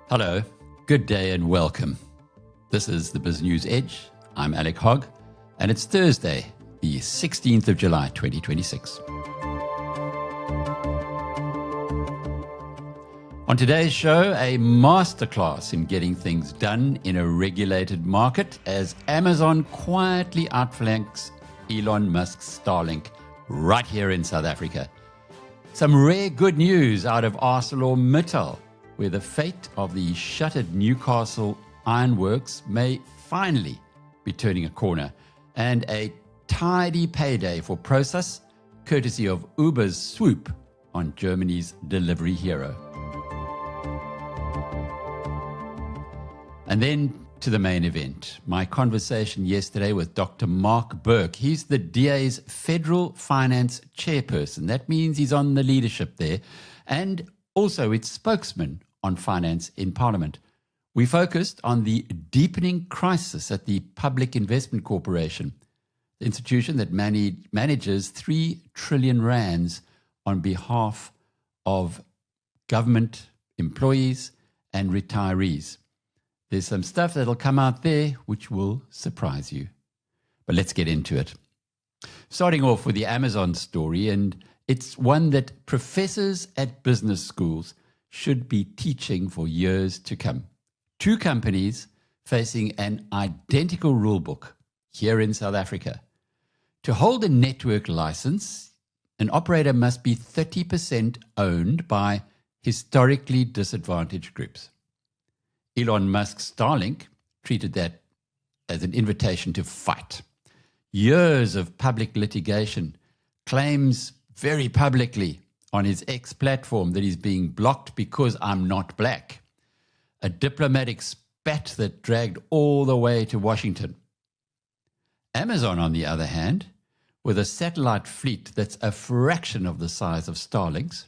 Hello, good day and welcome. This is the BizNews Edge. I'm Alec Hogg, and it's Thursday, the 16th of July, 2026. On today's show, a masterclass in getting things done in a regulated market as Amazon quietly outflanks Elon Musk's Starlink right here in South Africa. Some rare good news out of ArcelorMittal, where the fate of the shuttered Newcastle ironworks may finally be turning a corner, and a tidy payday for Prosus, courtesy of Uber's swoop on Germany's delivery hero. And then to the main event, my conversation yesterday with Dr. Mark Burke. He's the DA's Federal Finance Chairperson. That means he's on the leadership there, and also its spokesman on finance in Parliament. We focused on the deepening crisis at the Public Investment Corporation, the institution that manages 3 trillion rands on behalf of government employees and retirees. There's some stuff that'll come out there which will surprise you. But let's get into it. Starting off with the Amazon story, and it's one that professors at business schools should be teaching for years to come. 2 companies facing an identical rulebook here in South Africa. To hold a network license, an operator must be 30% owned by historically disadvantaged groups. Elon Musk's Starlink treated that as an invitation to fight. Years of public litigation, claims very publicly on his X platform that he's being blocked because I'm not black. A diplomatic spat that dragged all the way to Washington. Amazon, on the other hand, with a satellite fleet that's a fraction of the size of Starlink's,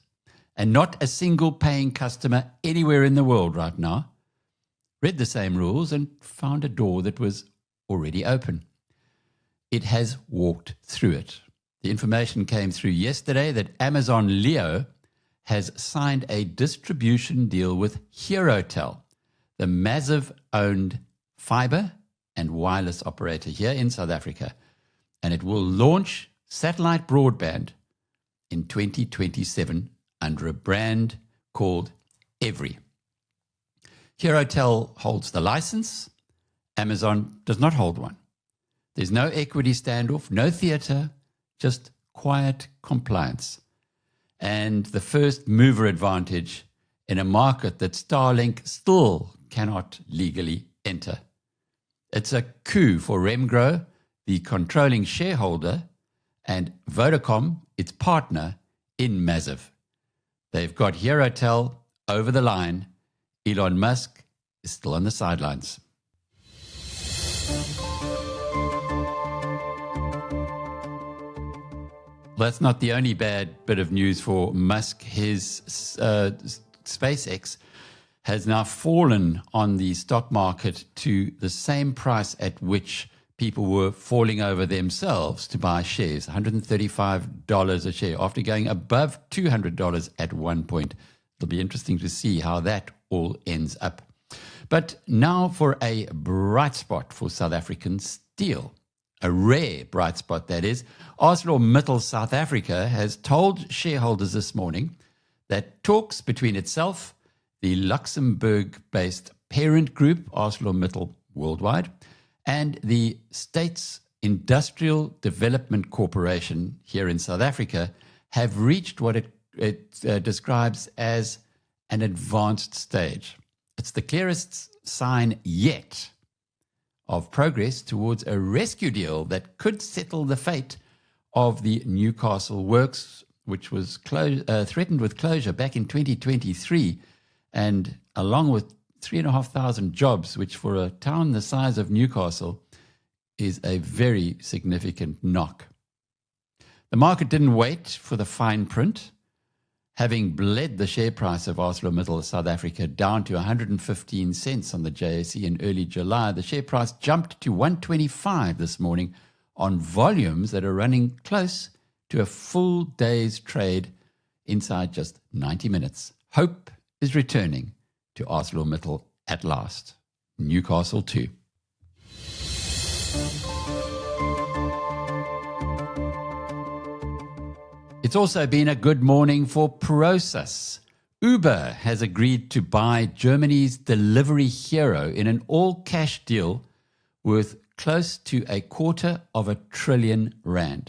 and not a single paying customer anywhere in the world right now, read the same rules and found a door that was already open. It has walked through it. The information came through yesterday that Amazon Leo has signed a distribution deal with HeroTel, the massive-owned fiber and wireless operator here in South Africa, and it will launch satellite broadband in 2027 under a brand called Every. HeroTel holds the license. Amazon does not hold one. There's no equity standoff, no theater, just quiet compliance. And the first mover advantage in a market that Starlink still cannot legally enter. It's a coup for Remgro, the controlling shareholder, and Vodacom, its partner, in Massive. They've got HeroTel over the line. Elon Musk is still on the sidelines. That's not the only bad bit of news for Musk. His SpaceX has now fallen on the stock market to the same price at which people were falling over themselves to buy shares, $135 a share, after going above $200 at one point. It'll be interesting to see how that all ends up. But now for a bright spot for South African steel. A rare bright spot, that is. ArcelorMittal South Africa has told shareholders this morning that talks between itself, the Luxembourg-based parent group, ArcelorMittal Worldwide, and the state's Industrial Development Corporation here in South Africa have reached what it describes as an advanced stage. It's the clearest sign yet of progress towards a rescue deal that could settle the fate of the Newcastle works, which was threatened with closure back in 2023, and along with 3,500 jobs, which for a town the size of Newcastle is a very significant knock. The market didn't wait for the fine print. Having bled the share price of ArcelorMittal South Africa down to 115 cents on the JSE in early July, the share price jumped to 125 this morning on volumes that are running close to a full day's trade inside just 90 minutes. Hope is returning to ArcelorMittal at last. Newcastle too. It's also been a good morning for Prosus. Uber has agreed to buy Germany's delivery hero in an all-cash deal worth close to R250 billion.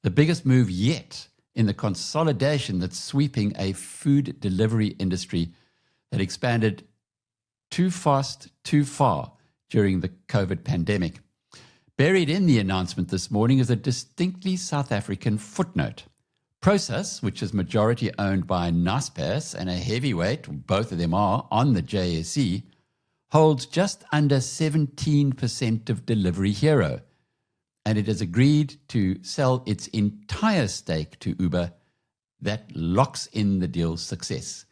The biggest move yet in the consolidation that's sweeping a food delivery industry that expanded too fast, too far during the COVID pandemic. Buried in the announcement this morning is a distinctly South African footnote. Prosus, which is majority owned by Naspers and a heavyweight, both of them are, on the JSE, holds just under 17% of Delivery Hero, and it has agreed to sell its entire stake to Uber. That locks in the deal's success.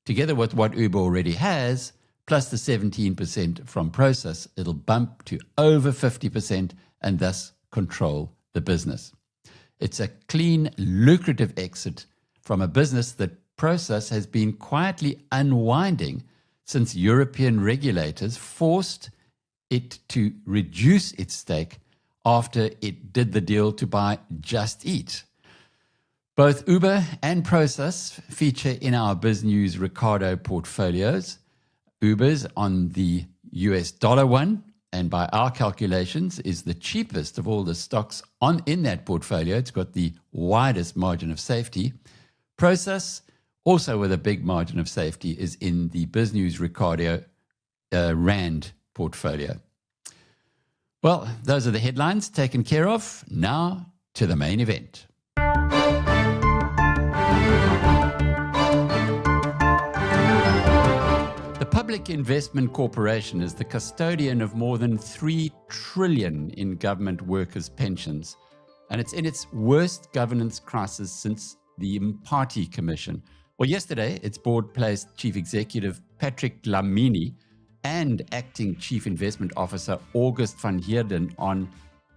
Together with what Uber already has, plus the 17% from Prosus, it'll bump to over 50% and thus control the business. It's a clean, lucrative exit from a business that Prosus has been quietly unwinding since European regulators forced it to reduce its stake after it did the deal to buy Just Eat. Both Uber and Prosus feature in our BizNews Ricardo portfolios. Uber's on the US dollar one, and by our calculations is the cheapest of all the stocks in that portfolio. It's got the widest margin of safety. Prosus, also with a big margin of safety, is in the BizNews Ricardo Rand portfolio. Well, those are the headlines taken care of. Now to the main event. The Public Investment Corporation is the custodian of more than 3 trillion in government workers' pensions, and it's in its worst governance crisis since the Party Commission. Well, yesterday, its board placed Chief Executive Patrick Dlamini and Acting Chief Investment Officer August van Heerden on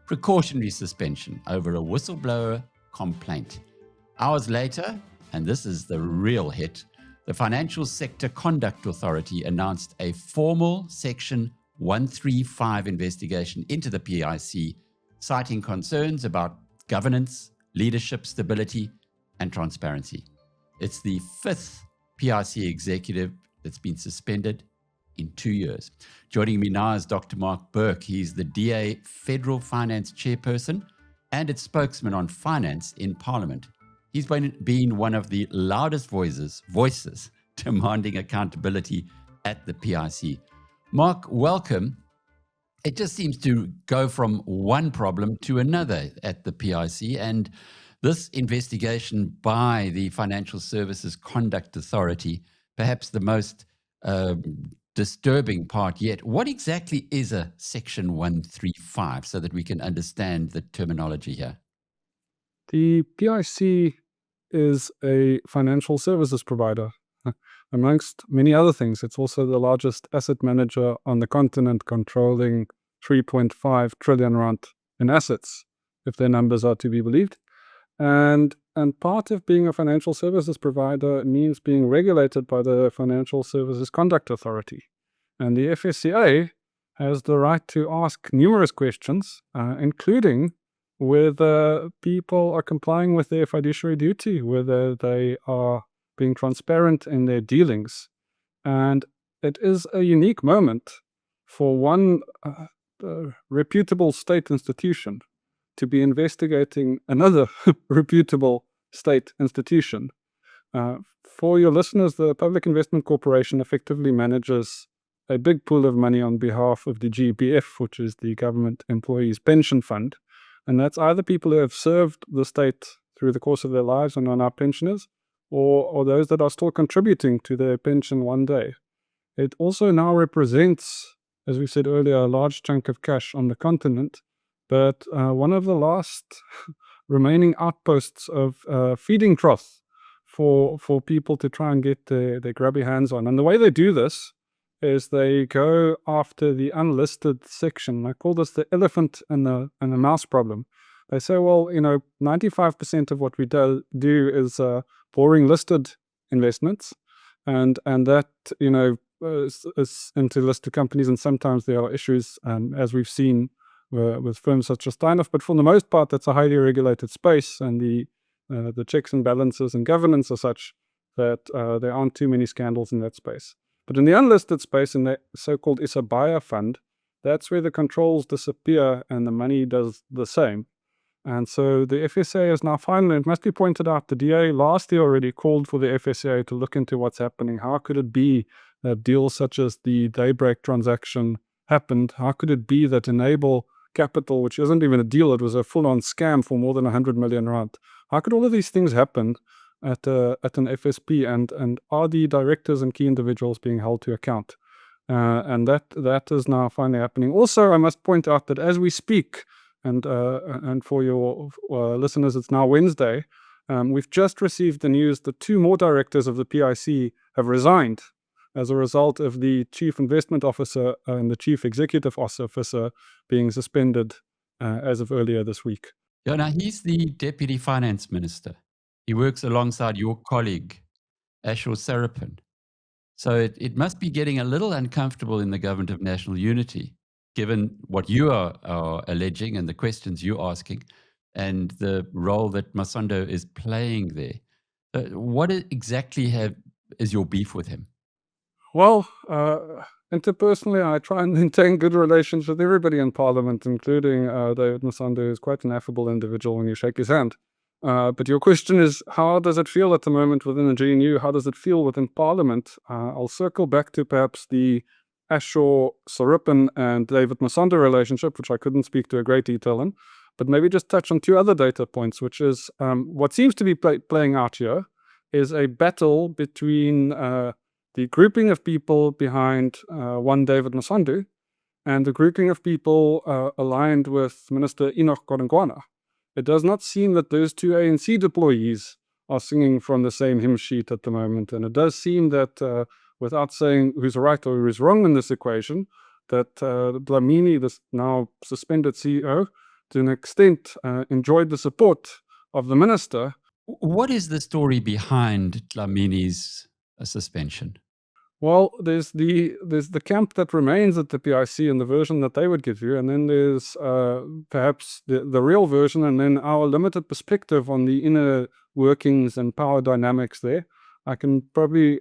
precautionary suspension over a whistleblower complaint. Hours later, and this is the real hit, the Financial Sector Conduct Authority announced a formal Section 135 investigation into the PIC, citing concerns about governance, leadership stability, and transparency. It's the 5th PIC executive that's been suspended in 2 years. Joining me now is Dr. Mark Burke. He's the DA Federal Finance Chairperson and its spokesman on finance in Parliament. He's been one of the loudest voices demanding accountability at the PIC. Mark, welcome. It just seems to go from one problem to another at the PIC, and this investigation by the Financial Services Conduct Authority, perhaps the most disturbing part yet. What exactly is a Section 135 so that we can understand the terminology here? The PIC is a financial services provider. Amongst many other things, it's also the largest asset manager on the continent, controlling 3.5 trillion rand in assets, if their numbers are to be believed. And part of being a financial services provider means being regulated by the Financial Services Conduct Authority. And the FSCA has the right to ask numerous questions, including whether people are complying with their fiduciary duty, whether they are being transparent in their dealings. And it is a unique moment for one reputable state institution to be investigating another reputable state institution. For your listeners, the Public Investment Corporation effectively manages a big pool of money on behalf of the GEPF, which is the Government Employees Pension Fund. And that's either people who have served the state through the course of their lives and are now pensioners, or those that are still contributing to their pension one day. It also now represents, as we said earlier, a large chunk of cash on the continent, but one of the last remaining outposts of feeding trough for people to try and get their grubby hands on. And the way they do this is they go after the unlisted section. I call this the elephant and the mouse problem. They say, well, 95% of what we do is boring listed investments, and that into listed companies, and sometimes there are issues, as we've seen with firms such as Steinhoff. But for the most part, that's a highly regulated space, and the checks and balances and governance are such that there aren't too many scandals in that space. But in the unlisted space, in the so-called Isabaya fund, that's where the controls disappear and the money does the same. And so the FSCA is now finally, it must be pointed out, the DA last year already called for the FSCA to look into what's happening. How could it be that deals such as the Daybreak transaction happened? How could it be that Enable Capital, which isn't even a deal, it was a full-on scam for more than 100 million rand? How could all of these things happen at an FSP, and are the directors and key individuals being held to account? And that is now finally happening. Also, I must point out that as we speak, and for your listeners, it's now Wednesday, we've just received the news that 2 more directors of the PIC have resigned as a result of the chief investment officer and the chief executive officer being suspended as of earlier this week. Yeah, now he's the deputy finance minister. He works alongside your colleague, ArcelorMittal. So it must be getting a little uncomfortable in the government of national unity, given what you are alleging and the questions you're asking and the role that Masondo is playing there. What exactly is your beef with him? Well, interpersonally, I try and maintain good relations with everybody in Parliament, including David Masondo, who's quite an affable individual when you shake his hand. But your question is, how does it feel at the moment within the GNU? How does it feel within Parliament? I'll circle back to perhaps the Ashore Saripan and David Masondo relationship, which I couldn't speak to a great detail in, but maybe just touch on 2 other data points, which is what seems to be playing out here is a battle between the grouping of people behind one David Masondo and the grouping of people aligned with Minister Enoch Godongwana. It does not seem that those 2 ANC deployees are singing from the same hymn sheet at the moment, and it does seem that without saying who's right or who's wrong in this equation, that Dlamini, this now suspended CEO, to an extent enjoyed the support of the minister. What is the story behind Dlamini's suspension? Well, there's the camp that remains at the PIC and the version that they would give you, and then there's perhaps the real version, and then our limited perspective on the inner workings and power dynamics there. I can probably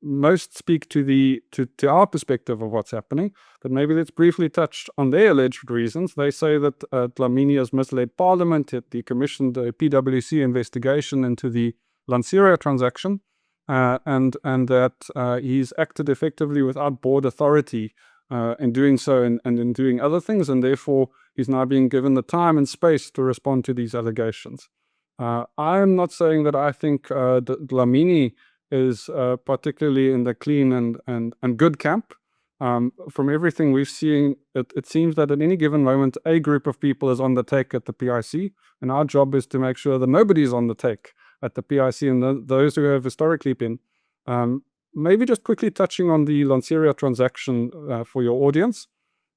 most speak to our perspective of what's happening, but maybe let's briefly touch on their alleged reasons. They say that Dlamini has misled Parliament, that he commissioned a PwC investigation into the Lanseria transaction, and that he's acted effectively without board authority in doing so and in doing other things, and therefore he's now being given the time and space to respond to these allegations. I'm not saying that I think Dlamini is particularly in the clean and good camp. From everything we've seen, it seems that at any given moment, a group of people is on the take at the PIC, and our job is to make sure that nobody's on the take at the PIC and those who have historically been. Maybe just quickly touching on the Lanseria transaction for your audience.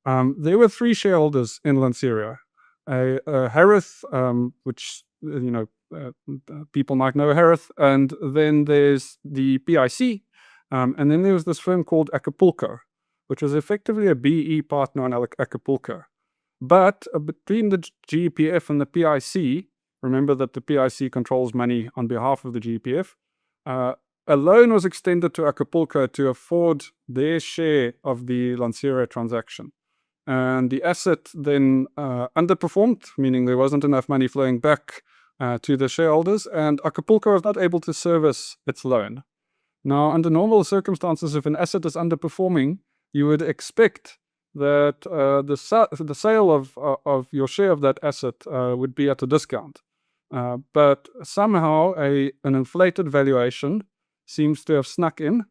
There were 3 shareholders in Lanseria. Harith, which people might know Harith, and then there's the PIC, and then there was this firm called Acapulco, which was effectively a BE partner on Acapulco. But between the GEPF and the PIC, remember that the PIC controls money on behalf of the GEPF, a loan was extended to Acapulco to afford their share of the Lanseria transaction. And the asset then underperformed, meaning there wasn't enough money flowing back to the shareholders, and Acapulco was not able to service its loan. Now, under normal circumstances, if an asset is underperforming, you would expect that the sale of your share of that asset would be at a discount. But somehow an inflated valuation seems to have snuck in.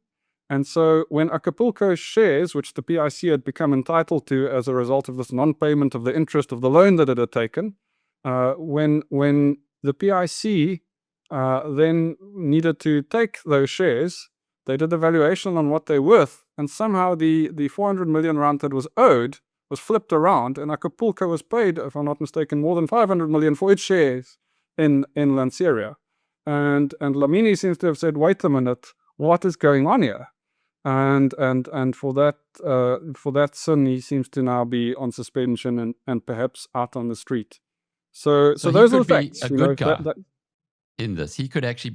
And so when Acapulco's shares, which the PIC had become entitled to as a result of this non-payment of the interest of the loan that it had taken, when the PIC then needed to take those shares, they did a valuation on what they're worth, and somehow the 400 million rand that was owed was flipped around, and Acapulco was paid, if I'm not mistaken, more than 500 million for its shares in Lanseria. And Dlamini seems to have said, wait a minute, what is going on here? And for that sin, he seems to now be on suspension and perhaps out on the street. So So he those are the could be facts. a good guy in this. He could actually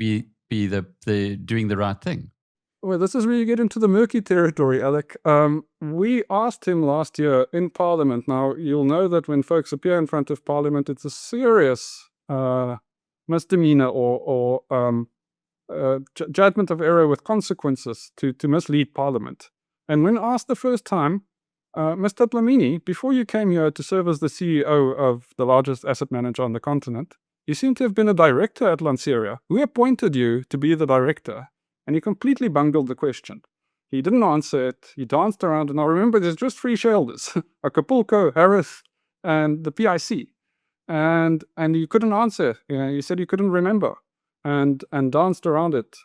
be the doing the right thing. Well, this is where you get into the murky territory, Alec. We asked him last year in Parliament. Now, you'll know that when folks appear in front of Parliament, it's a serious misdemeanor or judgment of error with consequences to mislead Parliament. And when asked the first time, Mr. Dlamini, before you came here to serve as the CEO of the largest asset manager on the continent, you seem to have been a director at Lanseria. Who appointed you to be the director? And he completely bungled the question. He didn't answer it. He danced around. And I remember there's just three shareholders, Acapulco, Harris, and the PIC. And you couldn't answer. You said you couldn't remember and danced around it.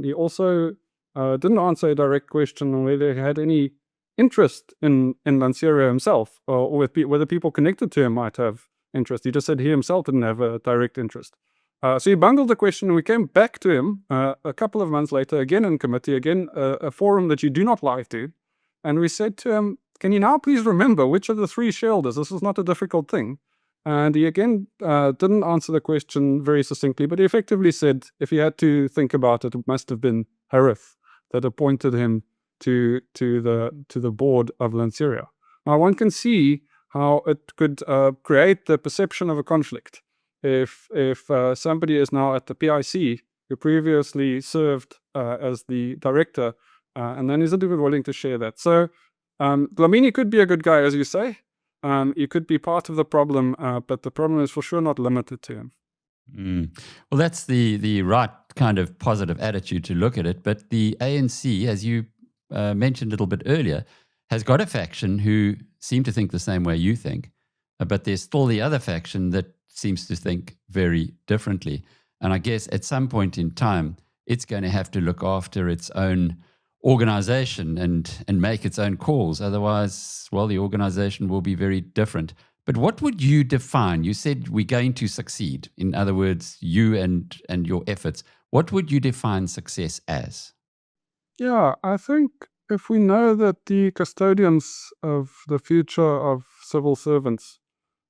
He also didn't answer a direct question on whether he had any interest in Lanseria himself or whether people connected to him might have interest. He just said he himself didn't have a direct interest. So he bungled the question, and we came back to him a couple of months later, again in committee, again a forum that you do not lie to. And we said to him, can you now please remember which of the three shareholders? This is not a difficult thing. And he again didn't answer the question very succinctly, but he effectively said if he had to think about it, it must have been Harith that appointed him to the board of Lanseria. Now one can see how it could create the perception of a conflict. If somebody is now at the PIC who previously served as the director, and then isn't even willing to share that. So Dlamini could be a good guy, as you say. You could be part of the problem, but the problem is for sure not limited to him. Well, that's the right kind of positive attitude to look at it. But the ANC, as you mentioned a little bit earlier, has got a faction who seem to think the same way you think, but there's still the other faction that seems to think very differently. And I guess at some point in time, it's going to have to look after its own organization and make its own calls. Otherwise, well, the organization will be very different. But what would you define? You said we're going to succeed. In other words, you and your efforts. What would you define success as? Yeah, I think if we know that the custodians of the future of civil servants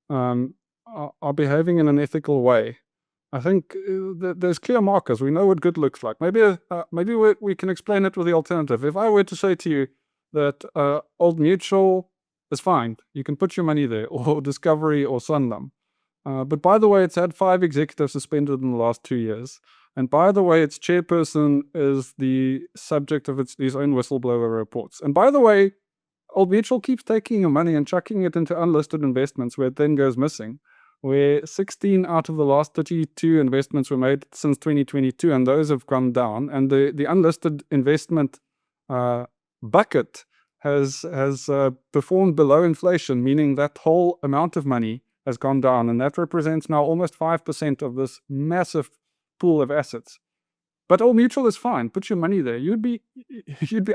are behaving in an ethical way, I think there's clear markers. We know what good looks like. Maybe we can explain it with the alternative. If I were to say to you that Old Mutual is fine, you can put your money there, or Discovery or Sanlam. But by the way, it's had 5 executives suspended in the last 2 years. And by the way, its chairperson is the subject of his own whistleblower reports. And by the way, Old Mutual keeps taking your money and chucking it into unlisted investments where it then goes missing, where 16 out of the last 32 investments were made since 2022, and those have gone down. And the unlisted investment bucket has performed below inflation, meaning that whole amount of money has gone down, and that represents now almost 5% of this massive pool of assets. But Old Mutual is fine. Put your money there. You'd be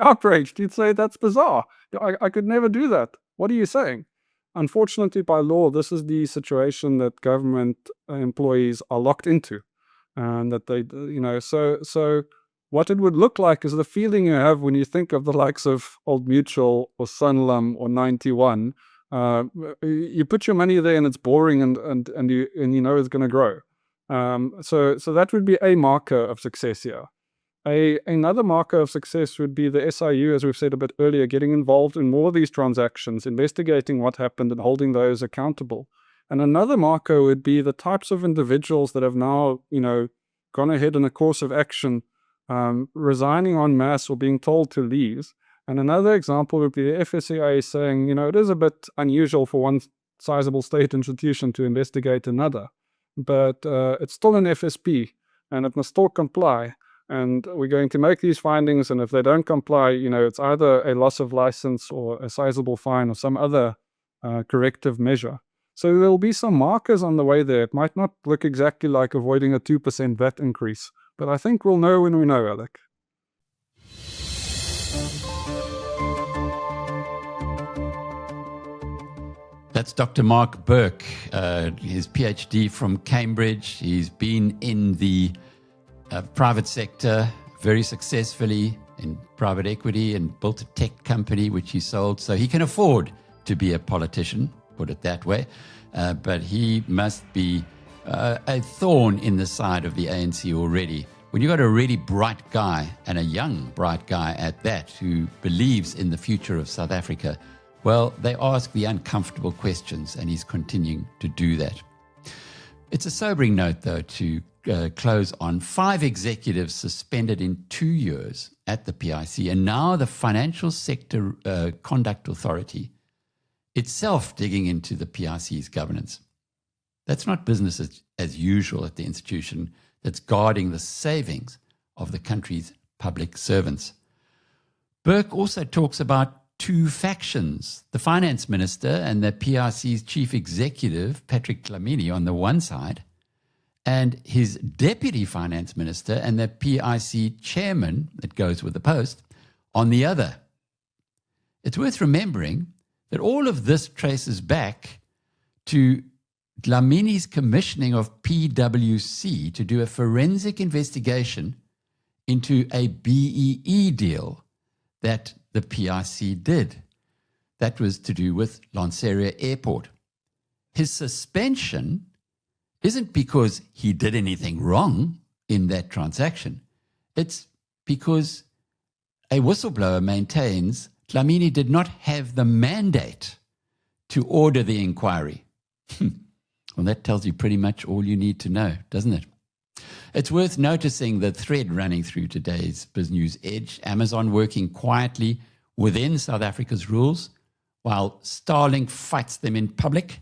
outraged. You'd say that's bizarre. I could never do that. What are you saying? Unfortunately, by law, this is the situation that government employees are locked into, and that they, so what it would look like is the feeling you have when you think of the likes of Old Mutual or Sanlam or 91. You put your money there and it's boring, and you know it's going to grow. So that would be a marker of success here. Another marker of success would be the SIU, as we've said a bit earlier, getting involved in more of these transactions, investigating what happened and holding those accountable. And another marker would be the types of individuals that have now, gone ahead in a course of action, resigning en masse or being told to leave. And another example would be the FSCA saying, it is a bit unusual for one sizable state institution to investigate another, but it's still an FSP and it must still comply. And we're going to make these findings, and if they don't comply, it's either a loss of license or a sizable fine or some other corrective measure. So there'll be some markers on the way there. It might not look exactly like avoiding a 2% VAT increase, but I think we'll know when we know, Alec. That's Dr. Mark Burke, his PhD from Cambridge. He's been in the private sector very successfully, in private equity and built a tech company which he sold. So he can afford to be a politician, put it that way. But he must be a thorn in the side of the ANC already. When you've got a really bright guy, and a young bright guy at that, who believes in the future of South Africa, well, they ask the uncomfortable questions, and he's continuing to do that. It's a sobering note, though, to close on. 5 executives suspended in 2 years at the PIC, and now the Financial Sector Conduct Authority itself digging into the PIC's governance. That's not business as usual at the institution that's guarding the savings of the country's public servants. Burke also talks about 2 factions, the finance minister and the PIC's chief executive, Patrick Dlamini, on the one side, and his deputy finance minister and the PIC chairman, that goes with the post, on the other. It's worth remembering that all of this traces back to Dlamini's commissioning of PwC to do a forensic investigation into a BEE deal that the PIC did. That was to do with Lanseria Airport. His suspension isn't because he did anything wrong in that transaction. It's because a whistleblower maintains Dlamini did not have the mandate to order the inquiry. Well, that tells you pretty much all you need to know, doesn't it? It's worth noticing the thread running through today's BizNews Edge. Amazon working quietly within South Africa's rules, while Starlink fights them in public.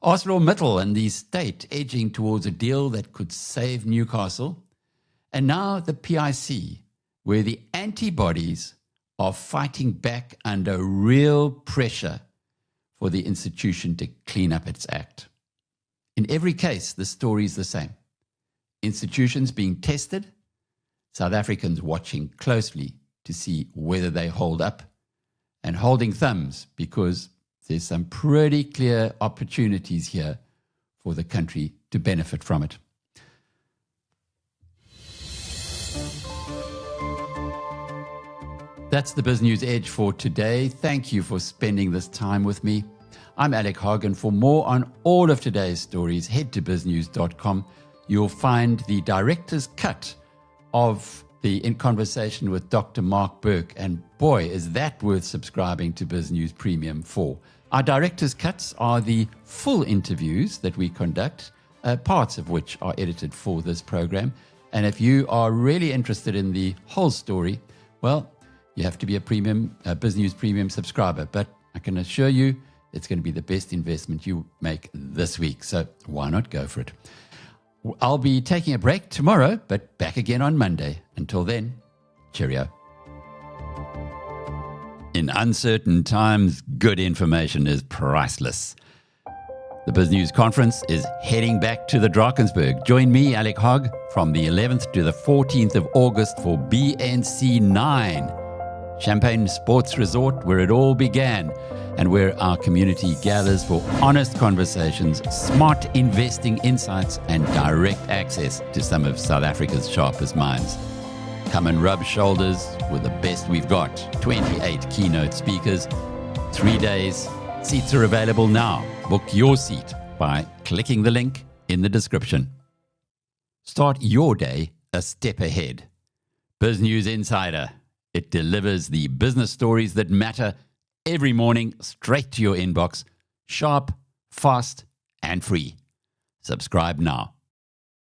ArcelorMittal and the state edging towards a deal that could save Newcastle. And now the PIC, where the antibodies are fighting back under real pressure for the institution to clean up its act. In every case, the story is the same. Institutions being tested, South Africans watching closely to see whether they hold up, and holding thumbs because there's some pretty clear opportunities here for the country to benefit from it. That's the BizNews Edge for today. Thank you for spending this time with me. I'm Alec Hogg, and for more on all of today's stories, head to biznews.com. You'll find the director's cut of the In Conversation with Dr. Mark Burke, and boy, is that worth subscribing to BizNews Premium for. Our director's cuts are the full interviews that we conduct, parts of which are edited for this program. And if you are really interested in the whole story, well, you have to be a BizNews Premium subscriber. But I can assure you, it's going to be the best investment you make this week. So why not go for it? I'll be taking a break tomorrow, but back again on Monday. Until then, cheerio. In uncertain times, good information is priceless. The BizNews Conference is heading back to the Drakensberg. Join me, Alec Hogg, from the 11th to the 14th of August for BNC 9, Champagne Sports Resort, where it all began, and where our community gathers for honest conversations, smart investing insights, and direct access to some of South Africa's sharpest minds. Come and rub shoulders with the best we've got. 28 keynote speakers, 3 days. Seats are available now. Book your seat by clicking the link in the description. Start your day a step ahead. BizNews Insider. It delivers the business stories that matter every morning straight to your inbox, sharp, fast, and free. Subscribe now.